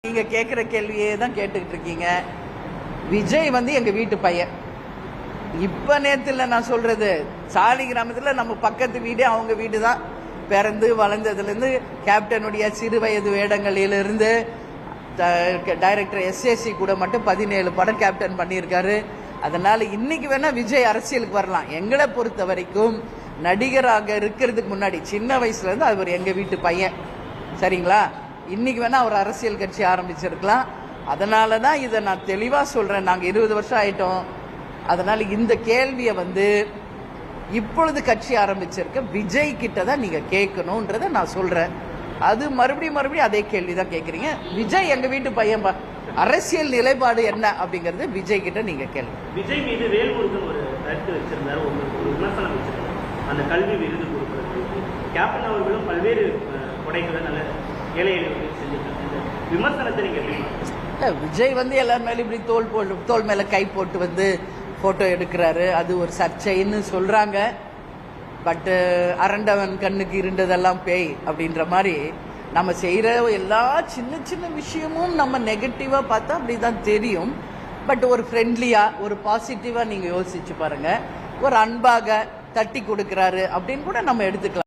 நீங்க கேட்குற கேள்வியே தான் கேட்டுக்கிட்டு இருக்கீங்க. விஜய் வந்து எங்க வீட்டு பையன். இப்ப நேத்துல நான் சொல்றது, சாலி கிராமத்தில் நம்ம பக்கத்து வீடு அவங்க வீடு தான். பிறந்து வளர்ந்ததுலேருந்து கேப்டனுடைய சிறு வயது வேடங்களிலிருந்து டைரக்டர் எஸ்ஏசி கூட மட்டும் 17 படம் கேப்டன் பண்ணியிருக்காரு. அதனால இன்னைக்கு வேணா விஜய் அரசியலுக்கு வரலாம். எங்களை பொறுத்த வரைக்கும் நடிகராக இருக்கிறதுக்கு முன்னாடி சின்ன வயசுல இருந்து அவர் எங்க வீட்டு பையன். சரிங்களா? இன்னைக்கு வேணா அவர் அரசியல் கட்சி ஆரம்பிச்சிருக்கலாம். அதனால தான் இதை நான் தெளிவாக சொல்றேன். நாங்கள் 20 வருஷம் ஆயிட்டோம். அதனால இந்த கேள்வியை வந்து இப்பொழுது கட்சி ஆரம்பிச்சிருக்க விஜய் கிட்ட தான் நீங்க கேட்கணும்ன்றத நான் சொல்றேன். அது மறுபடியும் அதே கேள்வி தான் கேட்குறீங்க. விஜய் எங்க வீட்டு பையன், அரசியல் நிலைப்பாடு என்ன அப்படிங்கறது விஜய் கிட்ட நீங்க கேள்வி. விஜய் மீது வேல்முருகன் ஒரு கருத்து வச்சிருந்தாரு, ஒரு விமர்சனம் வச்சிருந்தாரு. அந்த கல்வி விருது கொடுக்கிறது கேப்டன் அவர்களும் பல்வேறு கொடைகளை நல்ல ஏழை எளியவர்களுக்கு செஞ்சிருக்காங்க. விமர்சனத்தை நீங்க விஜய் வந்து எல்லாரும் மேலும் இப்படி தோல் மேல கை போட்டு வந்து போட்டோ எடுக்கிறாரு. அது ஒரு சர்ச்சைன்னு சொல்றாங்க. பட் அரண்டவன் கண்ணுக்கு இருண்டதெல்லாம் பேய் அப்படின்ற மாதிரி நம்ம செய்யற எல்லா சின்ன சின்ன விஷயமும் நம்ம நெகட்டிவா பார்த்தா அப்படிதான் தெரியும். பட் ஒரு ஃப்ரெண்ட்லியா ஒரு பாசிட்டிவா நீங்க யோசிச்சு பாருங்க. ஒரு அன்பாக தட்டி கொடுக்கிறாரு அப்படின்னு கூட நம்ம எடுத்துக்கலாம்.